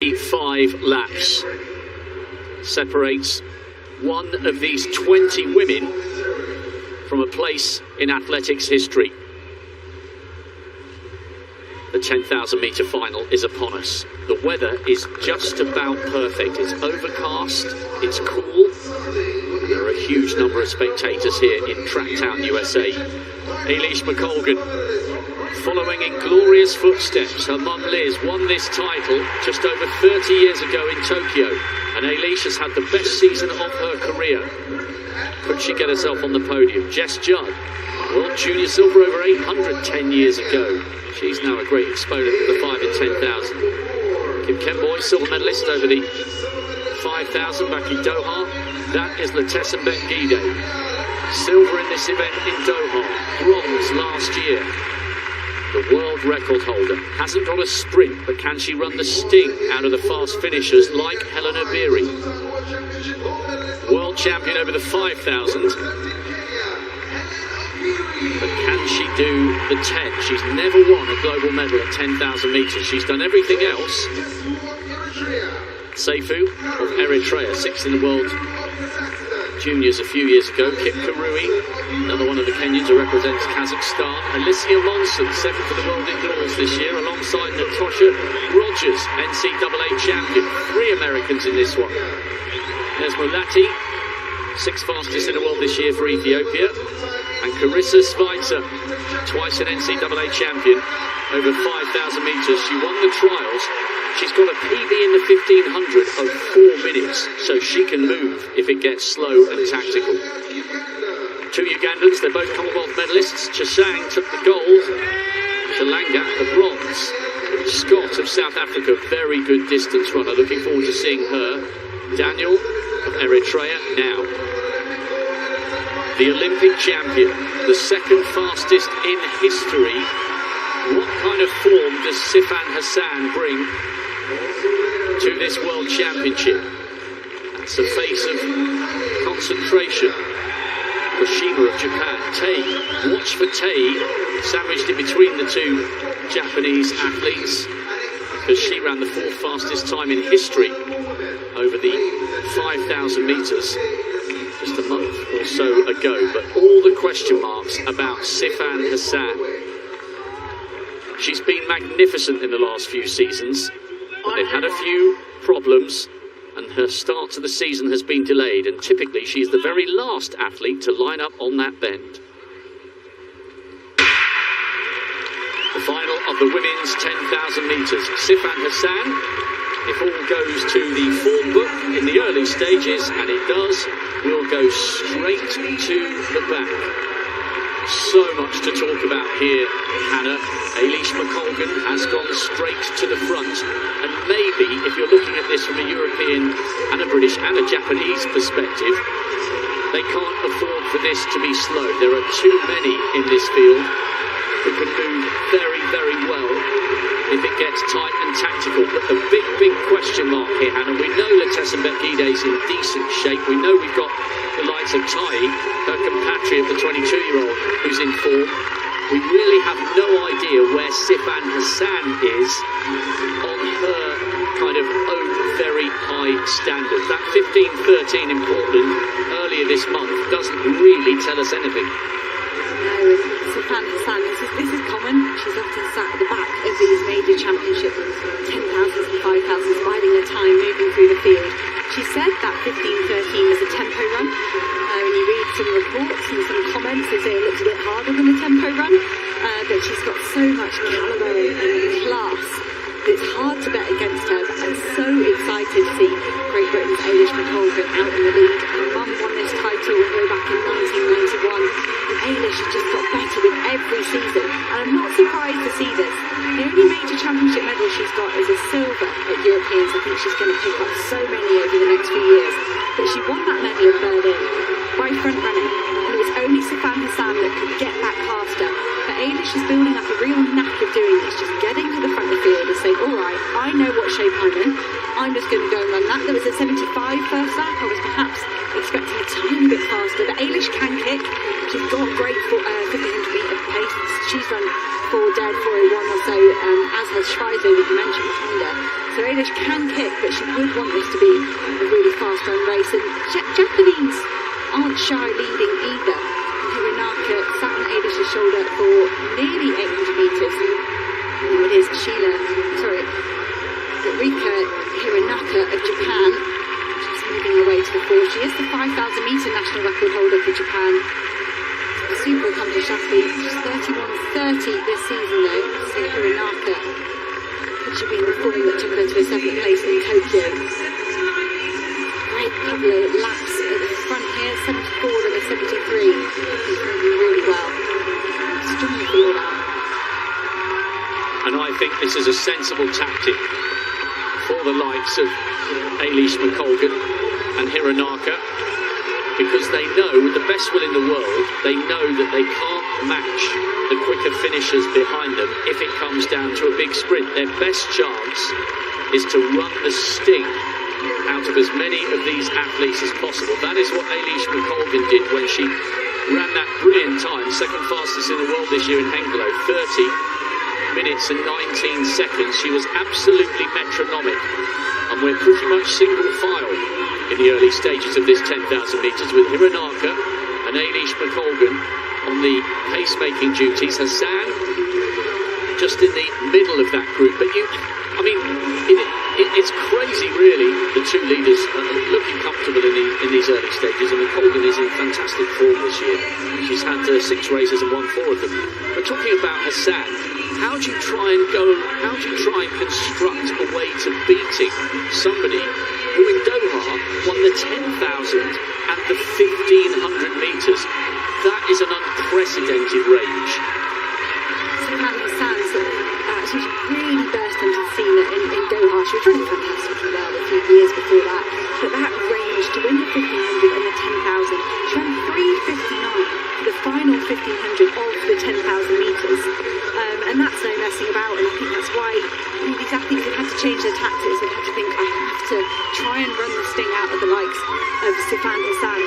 5 laps separates one of these 20 women from a place in athletics history. The 10,000 metre final is upon us. The weather is just about perfect. It's overcast, it's cool, and there are a huge number of spectators here in Tracktown, USA. Eilish McColgan, following in glorious footsteps. Her mum Liz won this title just over 30 years ago in Tokyo, and Eilish has had the best season of her career. Could she get herself on the podium? Jess Judd, world junior silver over 800 10 years ago. She's now a great exponent of the 5 and 10,000. Kim Kemboy, silver medalist over the 5,000 back in Doha. That is Latessenbet Gide. Silver in this event in Doha. Bronze last year. The world record holder. Hasn't got a sprint, but can she run the sting out of the fast finishers like Helena Beery? World champion over the 5,000. But can she do the 10? She's never won a global medal at 10,000 metres. She's done everything else. Seifu of Eritrea, 6th in the world juniors a few years ago. Kip Karui, another one of the Kenyans who represents Kazakhstan. Alicia Monson, 7th in the world indoors this year, alongside Natasha Rogers, NCAA champion. 3 Americans in this one. There's Mulati, 6th fastest in the world this year for Ethiopia. And Carissa Svitzer, twice an NCAA champion, over 5,000 metres. She won the trials. She's got a PB in the 1,500 of 4 minutes, so she can move if it gets slow and tactical. 2 Ugandans, they're both Commonwealth medalists. Chesang took the gold, Chalanga the bronze. Scott of South Africa, very good distance runner. Looking forward to seeing her. Daniel of Eritrea now. The Olympic champion, the 2nd fastest in history. What kind of form does Sifan Hassan bring to this World Championship? That's a face of concentration. Kushima of Japan. Tei, watch for Tei, sandwiched in between the 2 Japanese athletes, because she ran the 4th fastest time in history over the 5,000 metres just a month or so ago. But all the question marks about Sifan Hassan. She's been magnificent in the last few seasons, but they've had a few problems, and her start to the season has been delayed, and typically she's the very last athlete to line up on that bend. The final of the women's 10,000 metres. Sifan Hassan, if all goes to the form book in the early stages, and it does, will go straight to the back. So much to talk about here, Hannah. Eilish McColgan has gone straight to the front, and maybe if you're looking at this from a European and a British and a Japanese perspective, they can't afford for this to be slow. There are too many in this field who can move very, very well if it gets tight and tactical. But the big question mark here, Hannah, we know that Latessenbet Gide's in decent shape. We know we've got the likes of Tai, her compatriot, the 22-year-old, who's in form. We really have no idea where Sifan Hassan is on her kind of own very high standard. That 15:13 in Portland earlier this month doesn't really tell us anything. No, Sifan Hassan, this is common. She's often sat at the back of these major championships, 10,000s and 5,000s, biding her time, moving through the field. She said that 15:13 was a tempo run. When you read some reports and some comments, they say it looks a bit harder than a tempo run. But she's got so much calibre and class that it's hard to bet against her. But I'm so excited to see Great Britain's Eilish McColgan out in the lead. Her mum won this title way back in 1991. And Eilish has just got better with every season. And I'm not surprised to see this. The only major championship medal she's got is a silver at Europeans. I think she's going to pick up so many over the next few years. But she won that medal at Berlin by front running. And it was only Sifan Hassan that could get back past her. But Eilish is building up a real knack of doing this, just getting to the front of the field and saying, all right, I know what shape I'm in. I'm just going to go and run that. There was a 75 first lap. I was perhaps expecting a tiny bit faster. But Eilish can kick. She's got great 1500 metre pace. She's run 4 dead, 401 or so, as has Schweizer, that you mentioned behind her. So Polish can kick, but she would want this to be a really fast-run race. And Japanese aren't shy leading either. Hironaka sat on Eilish's shoulder for nearly 800 metres. Now it is Rika Hironaka of Japan, just moving away to the fore. She is the 5,000-metre national record holder for Japan. A super accomplished athlete. She's 31.30 this season though. So Hironaka could she be in the form that took her to a 7th place in Tokyo. Great couple of laps at the front here, 74 and a 73. She's moving really well. Strongly feel that. And I think this is a sensible tactic for the likes of Eilish McColgan and Hironaka, because they know, with the best will in the world, they know that they can't match the quicker finishers behind them if it comes down to a big sprint. Their best chance is to run the sting out of as many of these athletes as possible. That is what Eilish McColgan did when she ran that brilliant time, second fastest in the world this year in Hengelo, 30 minutes and 19 seconds. She was absolutely metronomic, and we're pretty much single file in the early stages of this 10,000 metres with Hironaka and Eilish McColgan on the pacemaking duties. Hassan just in the middle of that group, but it's crazy really. The two leaders are looking comfortable in these early stages, and McColgan is in fantastic form this year. She's had 6 races and won 4 of them. But talking about Hassan, how do you try and construct a way to beating somebody who in Doha won the 10,000 and the 1,500 metres? That is an unprecedented range. She's really burst into the scene in Doha. She was running fantastically well a few years before that. But that range to win the 1,500 and the 10,000, she ran 3:59 for the final 1,500 of the 10,000 metres. And that's no messing about, and I think that's why these athletes have had to change their tactics. They've had to think, I have to try and run the sting out of the likes of Sifan Hassan.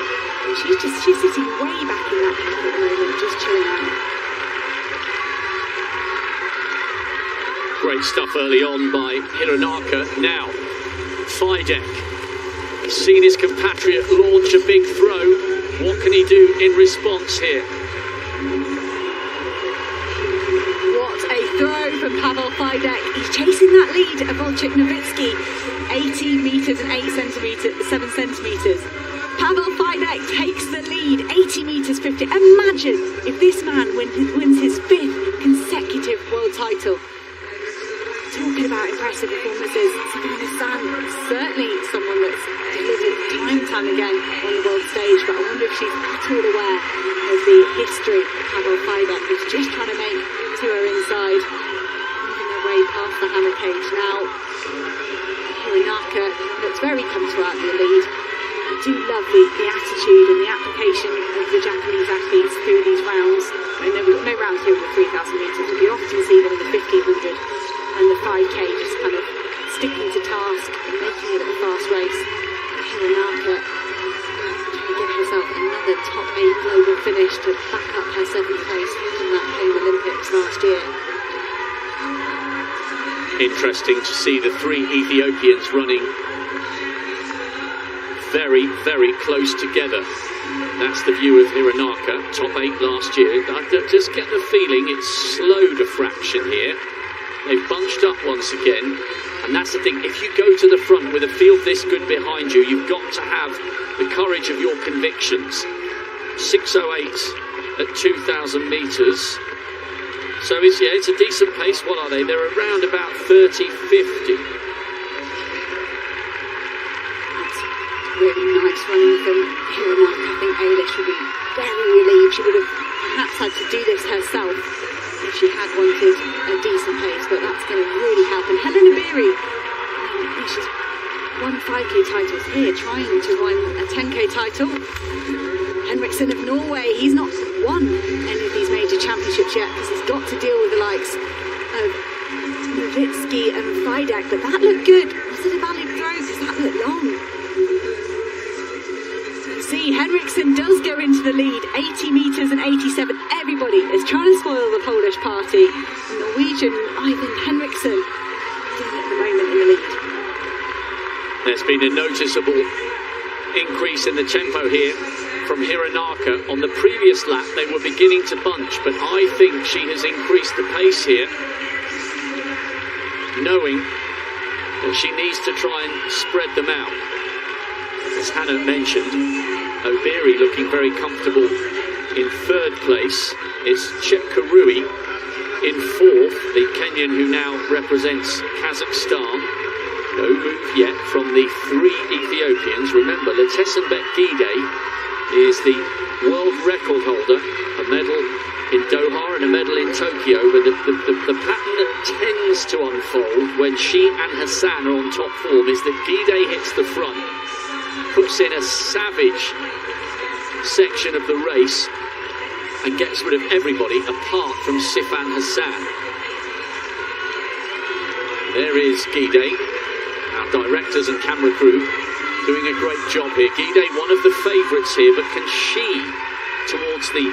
And she's sitting way back in that pack at the moment, just chilling out. Great stuff early on by Hironaka. Now, Fiigicha. He's seen his compatriot launch a big throw. What can he do in response here? Throw from Pavel Fiigicha. He's chasing that lead of Wojciech Nowicki, 80 metres and 7 centimetres. Pavel Fiigicha takes the lead, 80 metres 50. Imagine if this man wins his 5th consecutive world title. Talking about impressive performances, Sifan Hassan, certainly someone that's delivered time and time again on the world stage, but I wonder if she's at all aware of the history of Pavel Fiigicha, who's just trying to make to her inside, moving their way past the hammer cage. Now, Hironaka looks very comfortable out in the lead. I do love the attitude and the application of the Japanese athletes through these rounds. I mean, no rounds here with 3,000 metres, but you often see them in the 1,500 and the 5K just kind of sticking to task and making it a fast race. Hironaka trying to get herself another top 8 global finish to back up her 7th place from that home Olympics last year. Interesting to see the 3 Ethiopians running very, very close together. That's the view of Hironaka, top 8 last year. I just get the feeling it's slowed a fraction here. They've bunched up once again, and that's the thing. If you go to the front with a field this good behind you, you've got to have the courage of your convictions. 6:08 at 2,000 metres. So it's a decent pace. What are they? They're around about 30:50. That's really nice running from Hironaka. I think Eilish would be very relieved. She would have perhaps had to do this herself if she had wanted a decent pace, but that's going to really help. And Helena Beery, she's won 5K titles here, trying to win a 10K title. Henriksen of Norway, he's not won any of these major championships yet because he's got to deal with the likes of Nowicki and Fiigicha, but that looked good. Was it a valid throw? Because that looked long. See, Henriksen does go into the lead, 80 metres and 87. Everybody is trying to spoil the Polish party. Norwegian Ivan Henriksen doing it at the moment in the lead. There's been a noticeable increase in the tempo here from Hironaka. On the previous lap they were beginning to bunch, but I think she has increased the pace here, knowing that she needs to try and spread them out. As Hannah mentioned, Obiri looking very comfortable in third place. It's Chepkurui in fourth, the Kenyan who now represents Kazakhstan. No move yet from the three Ethiopians. Remember, Letesenbet Gide is the world record holder, a medal in Doha and a medal in Tokyo, but the pattern that tends to unfold when she and Hassan are on top form is that Gide hits the front, puts in a savage section of the race and gets rid of everybody apart from Sifan Hassan. There is Gide. Our directors and camera crew doing a great job here. Gide, one of the favourites here, but can she, towards the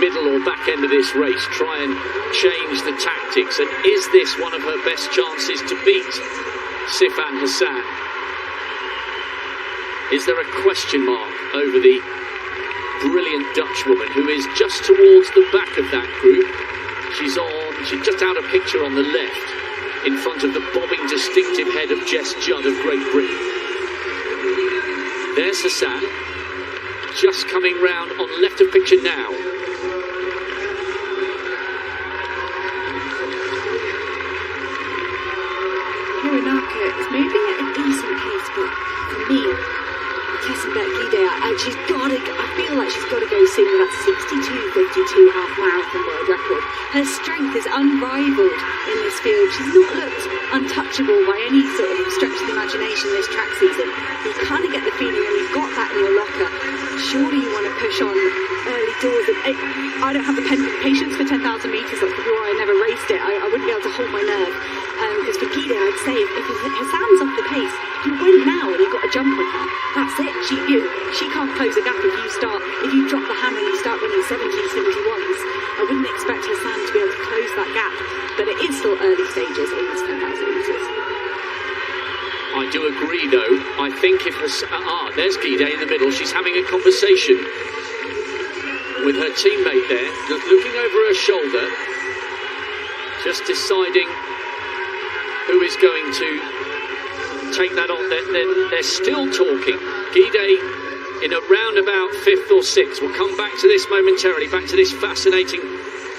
middle or back end of this race, try and change the tactics? And is this one of her best chances to beat Sifan Hassan? Is there a question mark over the brilliant Dutch woman who is just towards the back of that group? She's just out of picture on the left, in front of the bobbing distinctive head of Jess Judd of Great Britain. There's Hassan, just coming round on left of picture now. Hironaka is moving at a decent pace, but for me, Letesenbet Gide, I feel like she's got to go soon with that 62.52 half marathon world record. Her strength is unrivaled in this field. She's not looked untouchable by any sort of stretch of the imagination this track season. You kind of get the feeling when you've got that in your locker, surely you want to push on early doors. And I don't have the patience for 10,000 metres. That's probably why I never raced it. I wouldn't be able to hold my nerve. Because for Gide, I'd say if Hassan's off the pace, you win now and you've got a jump on her. That's it. She can't close a gap if you drop the hammer and you start running 70s, 71s. I wouldn't expect Hassan to be able to close that gap, but it is still early stages in this 10,000 metres. I do agree, though. I think if there's Gide in the middle. She's having a conversation with her teammate there, looking over her shoulder, just deciding who is going to take that on. They're still talking. Gide in a roundabout fifth or sixth. We'll come back to this momentarily, back to this fascinating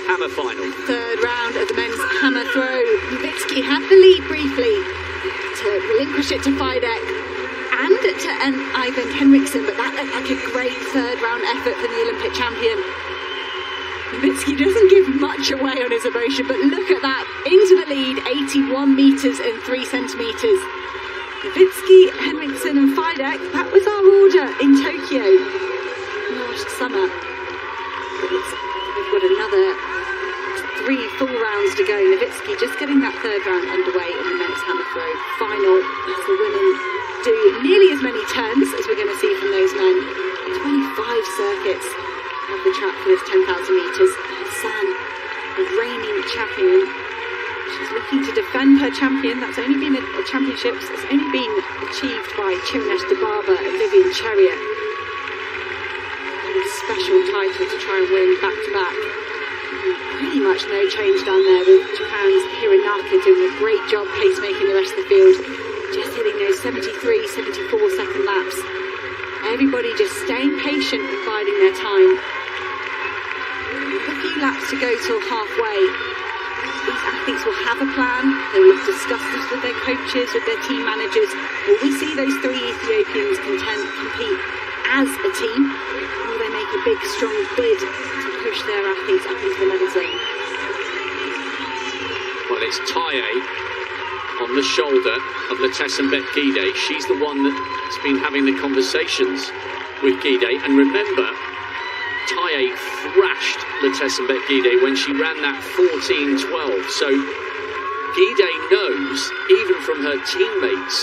hammer final. Third round of the men's hammer throw. Nowitzki had the lead briefly to relinquish it to Fiigicha and to Ivan Henriksson, but that looked like a great third round effort for the Olympic champion. Nowitzki doesn't give much away on his emotion, but look at that, into the lead, 81 metres and 3 centimetres. Nowitzki, Henriksson and Fiigicha, that was our order in Tokyo last summer. We've got another 3 full rounds to go. Nowitzki just getting that third round underway in the men's hammer throw final, as the women do nearly as many turns as we're going to see from those men. 25 circuits of the track for this 10,000 metres. Hassan, the reigning champion, she's looking to defend her champion. That's only been a championships. It's only been achieved by Chirinesh Dibaba and Vivian Cherier. A special title to try and win back to back. Pretty much no change down there with Japan's Hironaka doing a great job pacemaking the rest of the field. Just hitting those 73, 74 second laps. Everybody just staying patient and biding their time. A few laps to go till halfway. These athletes will have a plan. They will have discussed this with their coaches, with their team managers. Will we see those 3 Ethiopians compete as a team? Will they make a big, strong bid to push their athletes up into the medal zone? Well, it's Taye on the shoulder of Letesenbet Gide. She's the one that's been having the conversations with Gide. And remember, Taye thrashed Letesenbet Gide when she ran that 14.12. So Gide knows, even from her teammates,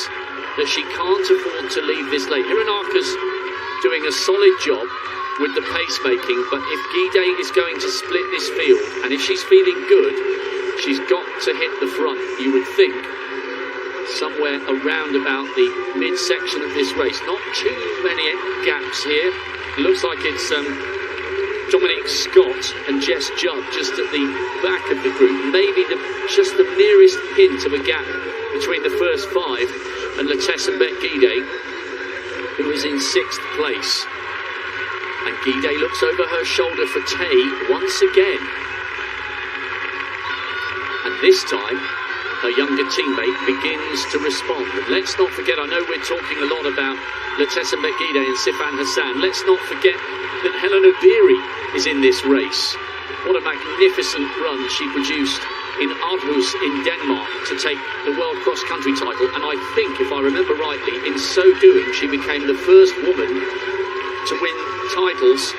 that she can't afford to leave this late. Hironaka's doing a solid job with the pacemaking, but if Gide is going to split this field, and if she's feeling good, she's got to hit the front, you would think. somewhere around about the midsection of this race. Not too many gaps here. It looks like it's Dominic Scott and Jess Judd just at the back of the group. Maybe just the merest hint of a gap between the first five and Latessa Bet-Gidey, who is in 6th place. And Gidey looks over her shoulder for Tay once again. And this time, her younger teammate begins to respond. And let's not forget, I know we're talking a lot about Latessa Bet-Gidey and Sifan Hassan. Let's not forget that Helen Obiri is in this race. What a magnificent run she produced in Aarhus in Denmark to take the World Cross Country title. And I think, if I remember rightly, in so doing, she became the first woman to win titles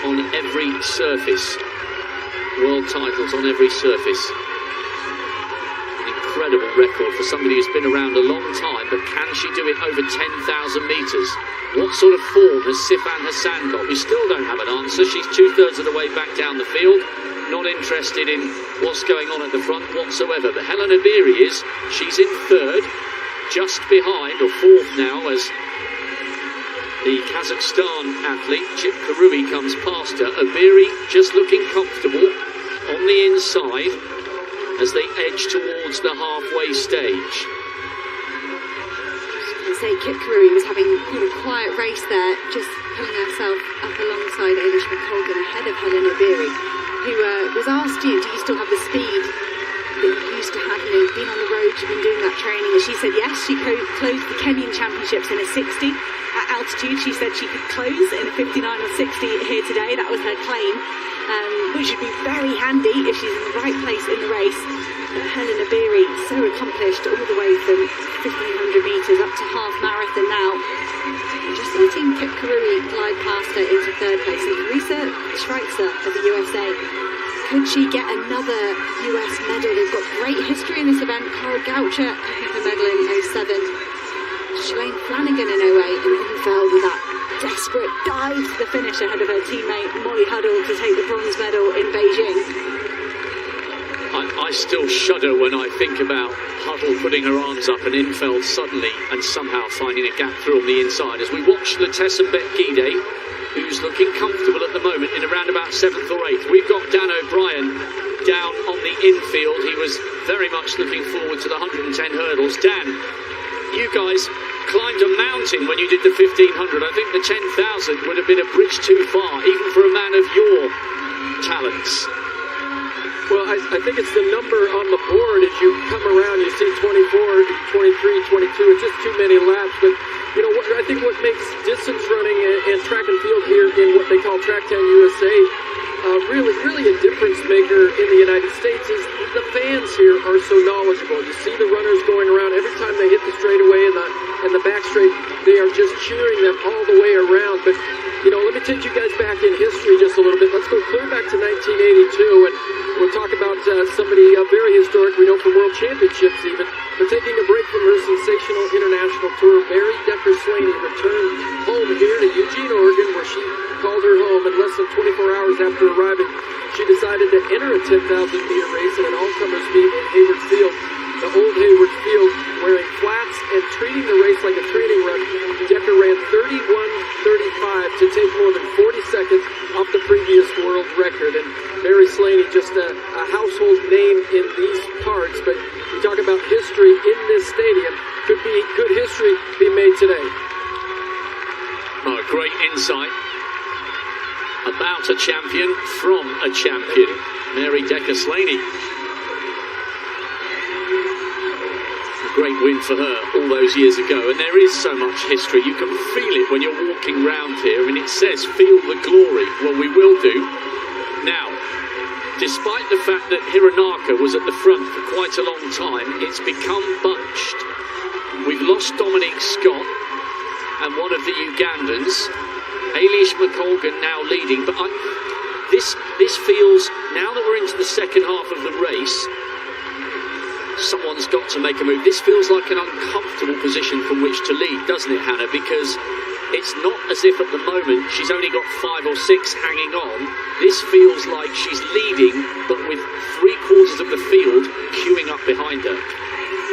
on every surface. World titles on every surface. An incredible record for somebody who's been around a long time, but can she do it over 10,000 metres? What sort of form has Sifan Hassan got? We still don't have an answer. She's 2/3 of the way back down the field, not interested in what's going on at the front whatsoever. But Helen Obiri is. She's in 3rd, just behind, or 4th now, as the Kazakhstan athlete, Chip Karui, comes past her. Obiri just looking comfortable on the inside as they edge towards the halfway stage. I say Kip Karui was having quite a quiet race there, just pulling herself up alongside Ailish McColgan ahead of Helen Obiri, who was asked, do you still have the speed that you used to have? You've been on the road, you've been doing that training. And she said yes, she closed the Kenyan Championships in a 60. At altitude, she said she could close in a 59 or 60 here today. That was her claim, which would be very handy if she's in the right place in the race. But Helen Obiri, so accomplished all the way from 1,500 metres up to half marathon now. Just letting Kip Karui glide past her into 3rd place. And Teresa Schweitzer of the USA, could she get another US medal? They've got great history in this event. Cara Goucher picking up a medal in 07. Shalane Flanagan in 08, and Infeld with that desperate dive to the finish ahead of her teammate Molly Huddle to take the bronze medal in Beijing. I still shudder when I think about Huddle putting her arms up and Infeld suddenly and somehow finding a gap through on the inside. As we watch Latessa Bet-Gidey, who's looking comfortable at the moment in around about 7th or 8th. We've got Dan O'Brien down on the infield. He was very much looking forward to the 110 hurdles. Dan, you guys climbed a mountain when you did the 1,500. I think the 10,000 would have been a bridge too far, even for a man of your talents. Well, I think it's the number on the board. As you come around, you see 24, 23, 22. It's just too many laps. But, you know, I think what makes distance running and track and field here in what they call Track 10 USA really a difference maker in the United States is the fans here are so knowledgeable. You see the runners going around every time they hit the straightaway and the back straight. They are just cheering them all the way around. But, you know, let me take you guys back in history just a little bit. Let's go clear back to 1982, and we'll talk about somebody very historic, we know from World Championships even, but taking a break from her sensational international tour. Mary Decker-Slaney returned home here to Eugene, Oregon, where she called her home, and less than 24 hours after arriving, she decided to enter a 10,000-meter race in an all-comers meet in Hayward Field. The old Hayward Field, wearing flats and treating the race like a training run. Decker ran 31:35 to take more than 40 seconds off the previous world record. And Mary Slaney, just a household name in these parts. But you talk about history in this stadium. Could history be made today? Oh, great insight about a champion from a champion. Mary Decker-Slaney. Great win for her all those years ago, and there is so much history. You can feel it when you're walking round here, and it says feel the glory. Well, we will do. Now, despite the fact that Hironaka was at the front for quite a long time, it's become bunched. We've lost Dominic Scott and one of the Ugandans. Ailish McColgan now leading, but this feels, now that we're into the second half of the race, someone's got to make a move. This feels like an uncomfortable position from which to lead, doesn't it, Hannah? Because it's not as if at the moment she's only got 5 or 6 hanging on. This feels like she's leading, but with 3/4 of the field queuing up behind her.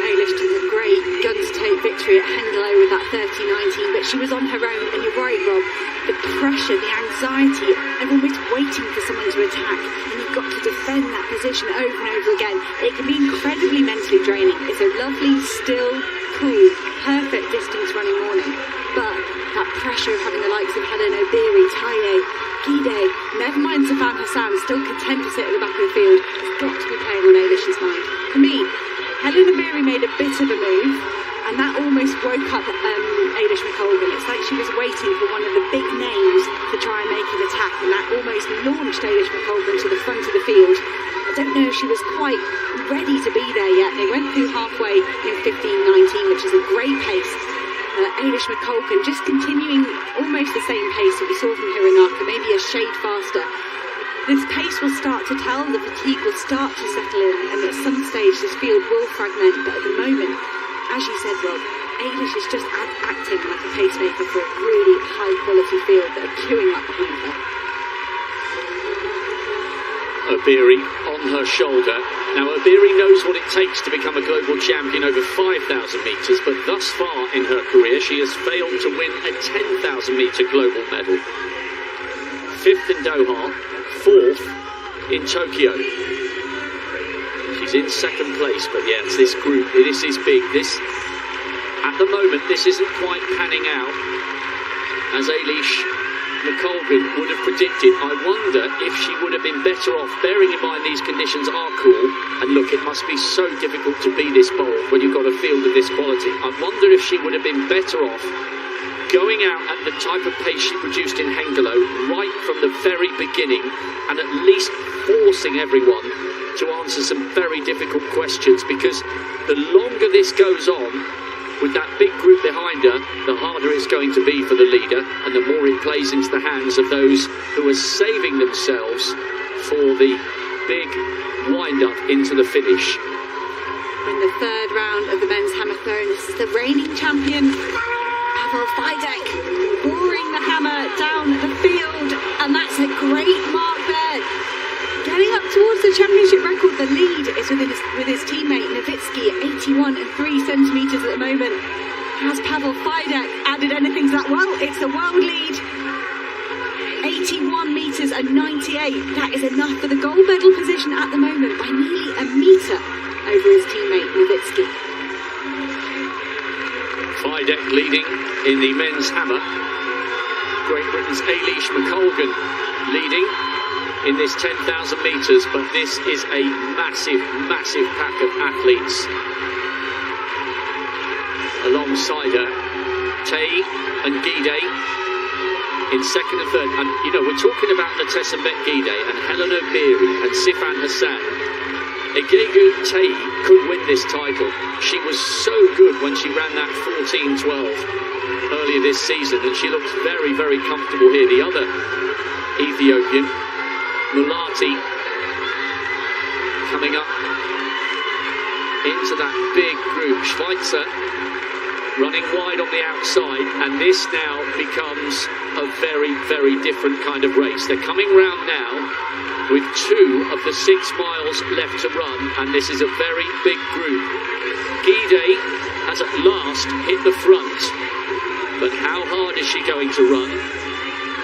Eilish took a great guns-to-tape victory at Hengelo with that 30-19, but she was on her own, and you're right, Rob. The pressure, the anxiety, everyone was waiting for someone to attack, and you've got to defend that position over and over again. It can be incredibly mentally draining. It's a lovely, still, cool, perfect distance running morning, but that pressure of having the likes of Helen Obiri, Taye, Gide, never mind Sifan Hassan, still content to sit at the back of the field, has got to be playing on Eilish's mind. For me, Helen Obiri made a bit of a move, and that almost woke up Eilish McColgan. It's like she was waiting for one of the big names to try and make an attack, and that almost launched Eilish McColgan to the front of the field. I don't know if she was quite ready to be there yet. They went through halfway in 15:19, which is a great pace. Eilish McColgan just continuing almost the same pace that we saw from Hironaka, maybe a shade faster. This pace will start to tell, the fatigue will start to settle in, and at some stage this field will fragment, but at the moment, as you said, Rob, Eilish is just acting like a pacemaker for a really high quality field that are queuing up behind her. Obiri on her shoulder. Now Obiri knows what it takes to become a global champion over 5,000 metres, but thus far in her career she has failed to win a 10,000 metre global medal. 5th in Doha, 4th in Tokyo. She's in 2nd place, but yeah, it's this group, this is big. This, at the moment, this isn't quite panning out as Eilish McColgan would have predicted. I wonder if she would have been better off, bearing in mind these conditions are cool, and look, it must be so difficult to be this bold when you've got a field of this quality. I wonder if she would have been better off going out at the type of pace she produced in Hengelo right from the very beginning, and at least forcing everyone to answer some very difficult questions, because the longer this goes on, with that big group behind her, the harder it's going to be for the leader, and the more it plays into the hands of those who are saving themselves for the big wind-up into the finish. In the 3rd round of the men's hammer throw, this is the reigning champion, Pavel Fiigicha, roaring the hammer down the field, and that's a great mark there. Getting up towards the championship record, the lead is with his teammate Nowitzki at 81 and 3 centimetres at the moment. Has Pavel Fiigicha added anything to that? Well, it's the world lead. 81 metres and 98. That is enough for the gold medal position at the moment by nearly a metre over his teammate Nowitzki. Fiigicha leading in the men's hammer. Great Britain's Eilish McColgan leading in this 10,000 metres, but this is a massive, massive pack of athletes alongside her. Taye and Gide in 2nd and 3rd, and you know, we're talking about Ntesembet Gide and Helen Obiri and Sifan Hassan. Egegu Taye could win this title. She was so good when she ran that 14:12 earlier this season, and she looks very, very comfortable here. The other Ethiopian, Mulati, coming up into that big group. Schweitzer running wide on the outside, and this now becomes a very, very different kind of race. They're coming round now with 2 of the 6 miles left to run, and this is a very big group. Gide has at last hit the front, but how hard is she going to run?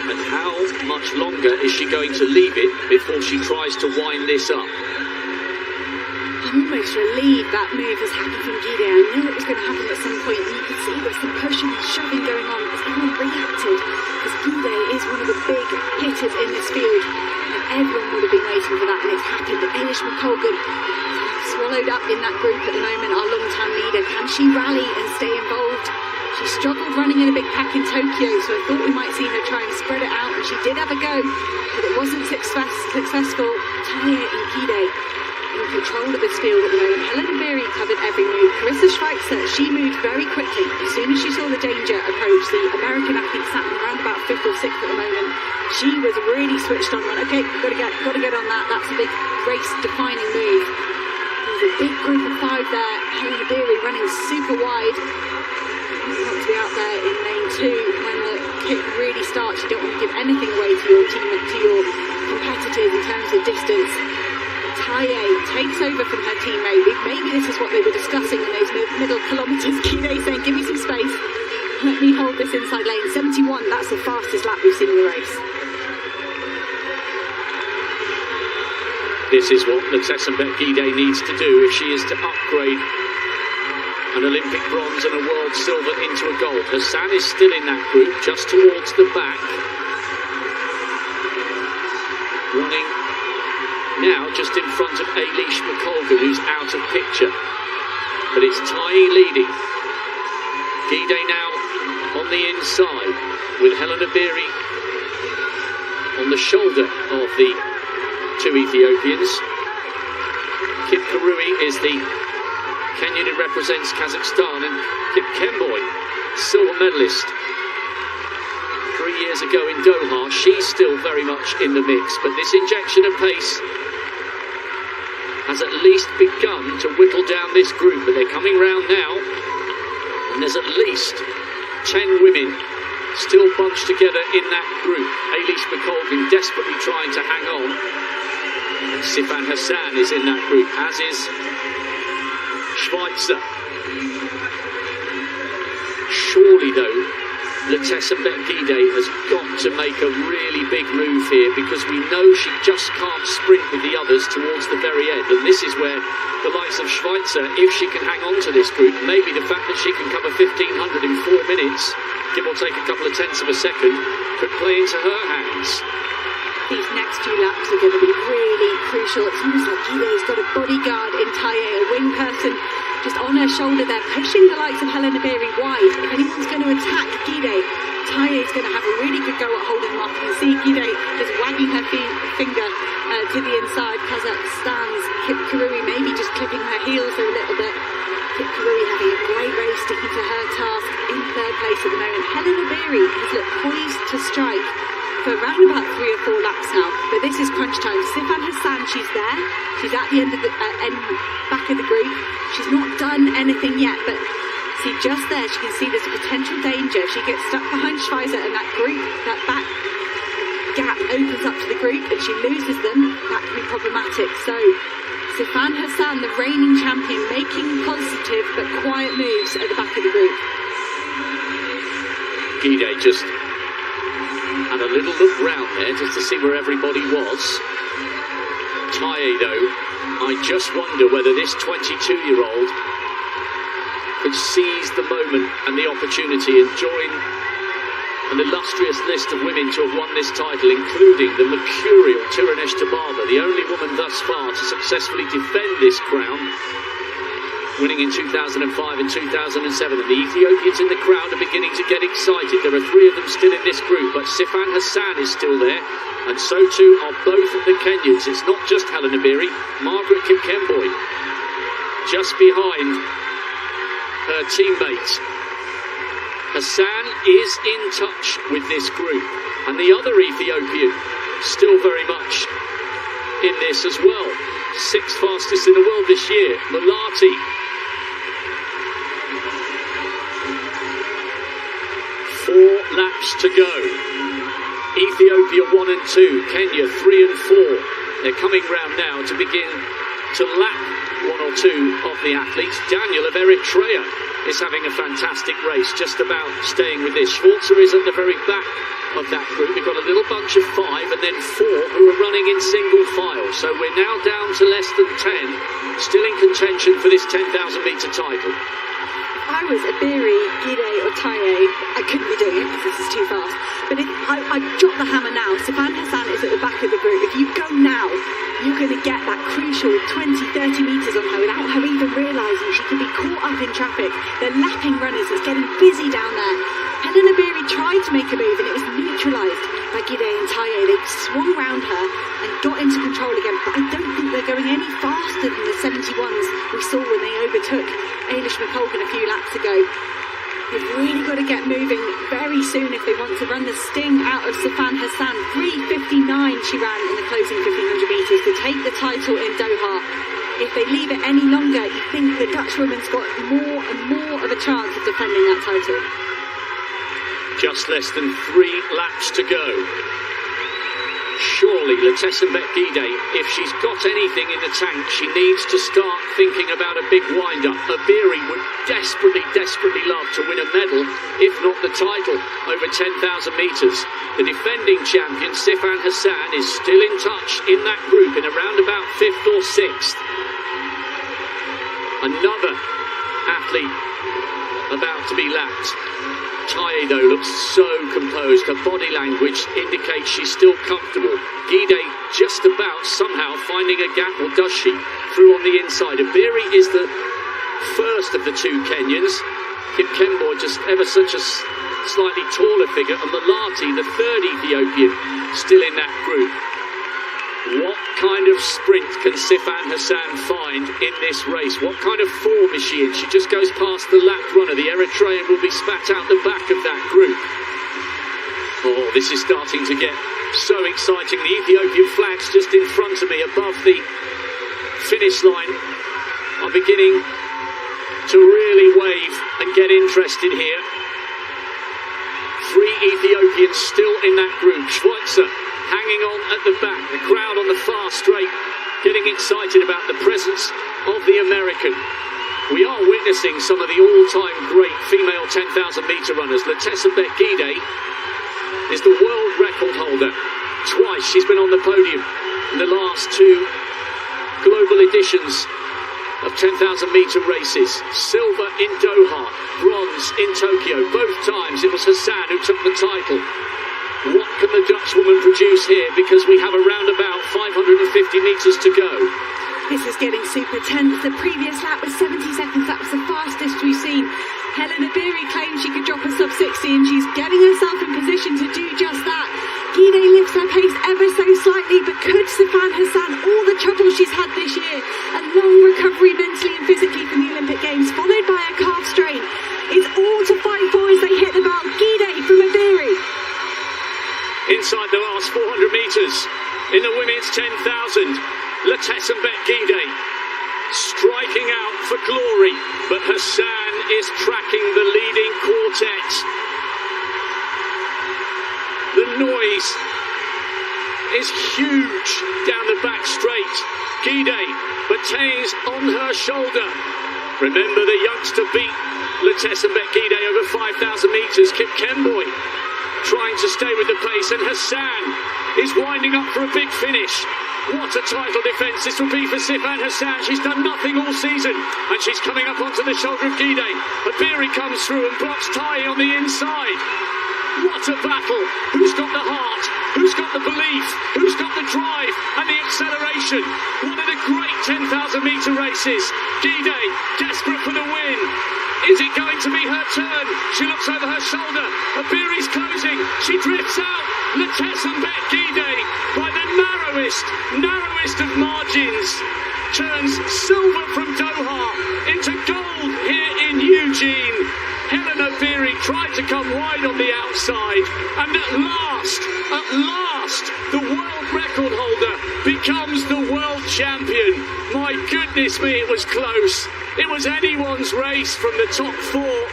And how much longer is she going to leave it before she tries to wind this up? I'm almost relieved that move has happened from Gide. I knew it was going to happen at some point. You could see there was some pushing and shoving going on as everyone reacted, because Gide is one of the big hitters in this field, and everyone would have been waiting for that, and it's happened. Eilish McColgan swallowed up in that group at the moment, our long-time leader. Can she rally and stay involved? She struggled running in a big pack in Tokyo, so I thought we might see her try and spread it out, and she did have a go, but it wasn't successful. Taye and Gide in control of this field at the moment. Helen Obiri covered every move. Carissa Schweitzer, she moved very quickly. As soon as she saw the danger approach, the American athlete sat around about 5th or 6th at the moment. She was really switched on. Went, okay, got to get on that. That's a big race-defining move. There's a big group of 5 there. Helen Obiri running super wide. Not to be out there in lane 2 when the kick really starts. You don't want to give anything away to your team, to your competitors in terms of distance. Taye takes over from her teammate. Maybe this is what they were discussing in those middle kilometres. Guidé saying, give me some space. Let me hold this inside lane. 71, that's the fastest lap we've seen in the race. This is what Atileetiksii Guidé needs to do if she is to upgrade an Olympic bronze and a world silver into a gold. Hassan is still in that group, just towards the back. Running now just in front of Eilish McColgan, who's out of picture. But it's Taye leading. Guidé now on the inside, with Helena Beery on the shoulder of the two Ethiopians. Kip Kurui is the Kenyan who represents Kazakhstan, and Kip Kemboi, silver medalist 3 years ago in Doha. She's still very much in the mix, but this injection of pace has at least begun to whittle down this group. But they're coming round now, and there's at least 10 women still bunched together in that group. Eilish McColgan desperately trying to hang on. And Sifan Hassan is in that group, as is Schweitzer. Surely though, Atileetiksii Guidé has got to make a really big move here, because we know she just can't sprint with the others towards the very end. And this is where the likes of Schweitzer, if she can hang on to this group, maybe the fact that she can cover 1500 in 4 minutes, give or take a couple of tenths of a second, could play into her hands. These next 2 laps are going to be really crucial. It's almost like Guidé's got a bodyguard in Taye, a wing person just on her shoulder there, pushing the likes of Helena Beery wide. If anyone's going to attack Guidé, Taye's going to have a really good go at holding them off. You can see Guidé just wagging her finger to the inside. Kazakhstan's Kip Kurui maybe just clipping her heels a little bit. Kip Kurui having a great race, sticking to her task in 3rd place at the moment. Helena Beery has looked poised to strike for around about 3 or 4 laps now, but this is crunch time. Sifan Hassan, she's there. She's at the end of the back of the group. She's not done anything yet, but see just there, she can see there's a potential danger. She gets stuck behind Schweizer, and that group, that back gap opens up to the group, and she loses them. That can be problematic. So Sifan Hassan, the reigning champion, making positive but quiet moves at the back of the group. Guidé just had a little look round there just to see where everybody was. Taye though, I just wonder whether this 22-year-old could seize the moment and the opportunity and join an illustrious list of women to have won this title, including the mercurial Tirunesh Tababa, the only woman thus far to successfully defend this crown, winning in 2005 and 2007. And the Ethiopians in the crowd are beginning to get excited. There are 3 of them still in this group, but Sifan Hassan is still there, and so too are both of the Kenyans. It's not just Helena Beery, Margaret Kipkemboi just behind her teammate. Hassan is in touch with this group, and the other Ethiopian still very much in this as well. 6th fastest in the world this year, Mulati. 4 laps to go. Ethiopia 1 and 2, Kenya 3 and 4. They're coming round now to begin to lap 1 or 2 of the athletes. Daniel of Eritrea is having a fantastic race, just about staying with this. Schweitzer is at the very back of that group. We've got a little bunch of 5 and then 4 who are running in single file. So we're now down to less than 10, still in contention for this 10,000 metre title. If I was a Beery, Guidé or Taye, I couldn't be doing it because this is too fast. But if I'd drop the hammer now. Sifan Hassan is at the back of the group. If you go now, you're going to get that crucial 20, 30 metres on her without her even realising she could be caught up in traffic. They're lapping runners. It's getting busy down there. Helena Beery tried to make a move and it was neutralised by Guidé and Taye. They swung round her and got into control again, but I don't think they're going any faster than the 71s we saw when they overtook Eilish McColgan a few laps ago. They've really got to get moving very soon if they want to run the sting out of Sifan Hassan. 3:59 she ran in the closing 1500 metres to take the title in Doha. If they leave it any longer, you think the Dutch woman's got more and more of a chance of defending that title. Just less than 3 laps to go. surely Letesenbet-Gidey, if she's got anything in the tank, she needs to start thinking about a big wind-up. Abiri would desperately love to win a medal, if not the title, over 10,000 metres. The defending champion, Sifan Hassan, is still in touch in that group in around about 5th or 6th. Another athlete about to be lapped. Taye, though, looks so composed. Her body language indicates she's still comfortable. Gidey just about somehow finding a gap, or does she? Through on the inside. Abiri is the first of the two Kenyans. Kipkemboi just ever such a slightly taller figure. And Malati, the third Ethiopian, still in that group. What kind of sprint can Sifan Hassan find in this race? What kind of form is she in? She just goes past the lap runner. The Eritrean will be spat out the back of that group. Oh, this is starting to get so exciting. The Ethiopian flags just in front of me above the finish line are beginning to really wave and get interested here. 3 Ethiopians still in that group. Schweitzer hanging on at the back, the crowd on the far straight getting excited about the presence of the American. We are witnessing some of the all-time great female 10,000 metre runners. Letesenbet-Gidey is the world record holder. Twice she's been on the podium in the last 2 global editions of 10,000 metre races. Silver in Doha, bronze in Tokyo. Both times it was Hassan who took the title. What can the Dutch woman produce here? Because we have around about 550 metres to go. This is getting super tense. The previous lap was 70 seconds. That was the fastest we've seen. Helen Abiri claimed she could drop a sub 60 and she's getting herself in position to do just that. Gidey lifts her pace ever so slightly, but could Sifan Hassan, all the trouble she's had this year, a long recovery mentally and physically from the Olympic Games, followed by a calf strain, it's all to fight for as they hit the mark. Gidey from Abiri. Inside the last 400 metres in the women's 10,000, Letesenbet-Gidey striking out for glory, but Hassan is tracking the leading quartet. The noise is huge down the back straight. Gidey, Batains on her shoulder. Remember, the youngster beat Letesenbet-Gidey over 5,000 metres. Kipkemboi trying to stay with the pace, and Hassan is winding up for a big finish. What a title defence this will be for Sifan Hassan. She's done nothing all season, and she's coming up onto the shoulder of Gidey. Abiri comes through and blocks Taye on the inside. What a battle! Who's got the heart? Who's got the belief? Who's got the drive and the acceleration? One of the great 10,000 metre races. Gidey, desperate for the win. Is it going to be her turn? She looks over her shoulder. Abiri's closing. She drifts out. Letesenbet-Gidey, by the narrowest of margins, turns silver from Doha into gold here in Eugene. Helen Abiri tried to come wide on the outside, and at last, the world record holder becomes the world champion. My goodness me, it was close. It was anyone's race from the top 4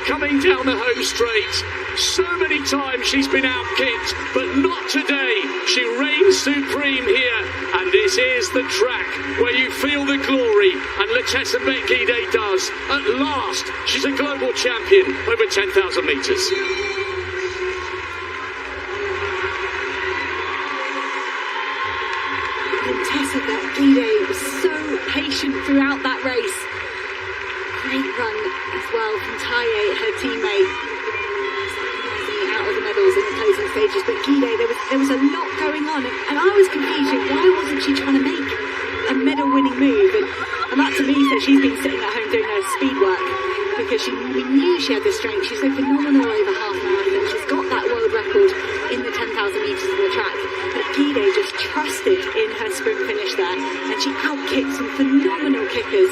coming down the home straight. So many times she's been outkicked, but not today. She reigns supreme here, and this is the track where you feel the glory, and Letesenbet-Gidey does. At last, she's a global champion over 10,000 metres. Letesenbet-Gidey was so patient throughout that race. Great run as well from Taye, her teammate. Out of the medals in the closing stages, but Gidey, there was a lot going on, and I was confused. Why wasn't she trying to make a medal-winning move? And that to me says she's been sitting at home doing her speed work, because we knew she had the strength. She's so phenomenal over half marathon. She's got that world record in the 10,000 metres of the track. But Gidey just trusted in her sprint finish there, and she outkicked some phenomenal kickers.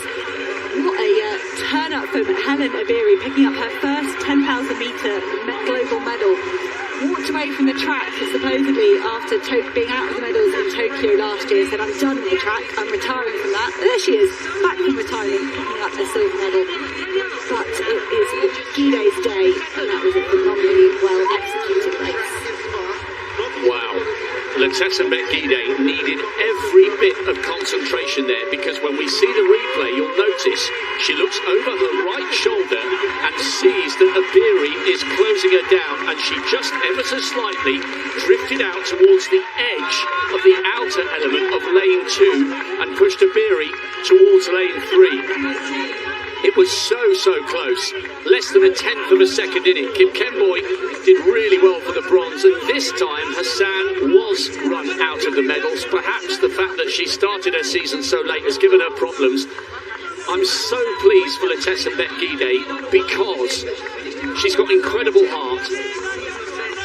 What a turn up for Helen Abiri, picking up her first 10,000 metre global medal. Walked away from the track supposedly after being out of the medals in Tokyo last year. Said, I'm done with the track, I'm retiring from that. There she is, back from retirement, picking up a silver medal. But it is Gidey's day, and that was a phenomenally well executed race. Wow. Letesenbet-Gidey needed every bit of concentration there, because when we see the replay, you'll notice she looks over her right shoulder and sees that Abiri is closing her down, and she just ever so slightly drifted out towards the edge of the outer element of lane 2 and pushed Abiri towards lane 3. It was so close, less than a tenth of a second in it. Kip Kemboy did really well for the bronze, and this time Hassan was run out of the medals. Perhaps the fact that she started her season so late has given her problems. I'm so pleased for Letesenbet-Gidey because she's got incredible heart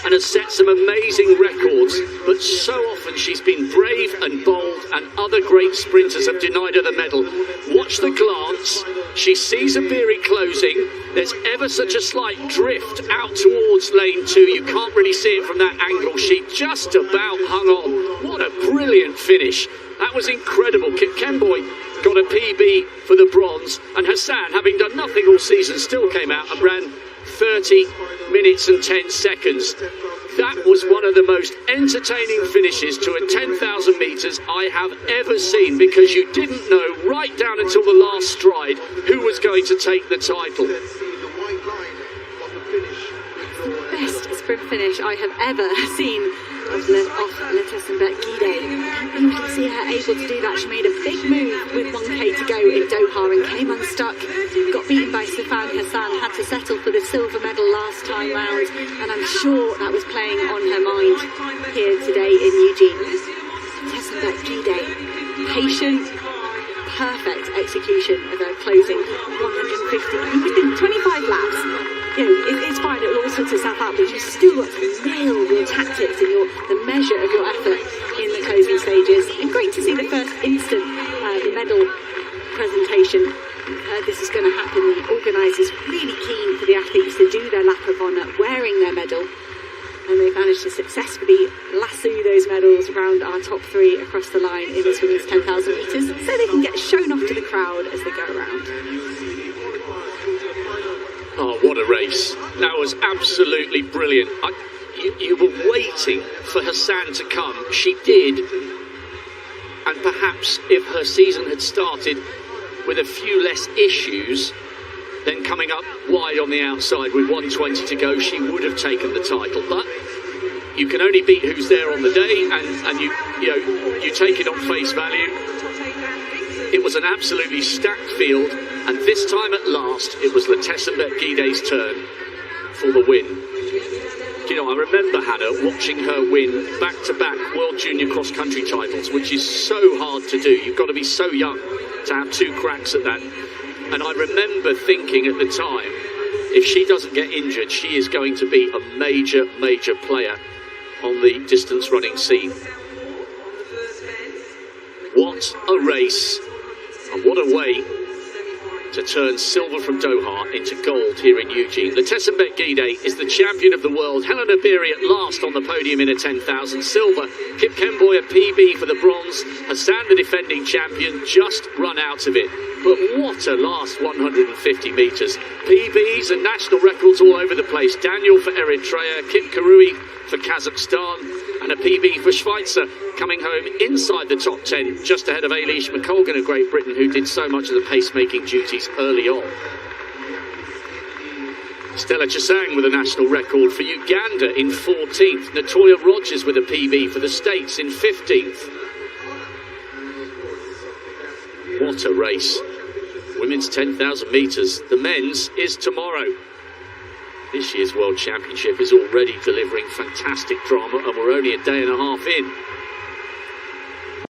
and has set some amazing records, but so often she's been brave and bold, and other great sprinters have denied her the medal. Watch the glance. She sees Abiri closing. There's ever such a slight drift out towards lane 2. You can't really see it from that angle. She just about hung on. What a brilliant finish. That was incredible. Kip Kemboy got a PB for the bronze, and Hassan, having done nothing all season, still came out and ran 30 minutes and 10 seconds. That was one of the most entertaining finishes to a 10,000 metres I have ever seen, because you didn't know right down until the last stride who was going to take the title. Best sprint finish I have ever seen of Letesenbet-Gidey. You can see her able to do that. She made a big move with 1k to go in Doha and came unstuck. Got beaten by Sifan Hassan, had to settle for the silver medal last time round, and I'm sure that was playing on her mind here today in Eugene. Letesenbet-Gidey, patient, perfect execution of her closing 150 within 25 laps. You know, it's fine, it will all sort itself out, but you've still got to nail your tactics and the measure of your effort in the closing stages. And great to see the first instant medal presentation. This is going to happen. The organisers really keen for the athletes to do their lap of honour wearing their medal. And they've managed to successfully lasso those medals around our top 3 across the line in this women's 10,000 metres, so they can get shown off to the crowd as they go around. Oh, what a race. That was absolutely brilliant. You were waiting for Hassan to come. She did. And perhaps if her season had started with a few less issues, then coming up wide on the outside with 120 to go, she would have taken the title. But you can only beat who's there on the day, and you take it on face value. It was an absolutely stacked field, and this time at last it was Letesenbet-Gidey's turn for the win. You know, I remember Hannah watching her win back-to-back World Junior Cross-Country titles, which is so hard to do. You've got to be so young to have 2 cracks at that. And I remember thinking at the time, if she doesn't get injured, she is going to be a major player on the distance running scene. What a race, and what a way to turn silver from Doha into gold here in Eugene. Letesenbet-Gidey is the champion of the world. Helen Abiri at last on the podium in a 10,000 silver. Kip Kemboy a PB for the bronze. Hassan, the defending champion, just run out of it. But what a last 150 metres. PBs and national records all over the place. Daniel for Eritrea, Kip Karui for Kazakhstan, and a PB for Schweizer, coming home inside the top 10, just ahead of Eilish McColgan of Great Britain, who did so much of the pacemaking duties early on. Stella Chesang with a national record for Uganda in 14th. Natoya Rogers with a PB for the States in 15th. What a race. Women's 10,000 metres. The men's is tomorrow. This year's World Championship is already delivering fantastic drama, and we're only a day and a half in.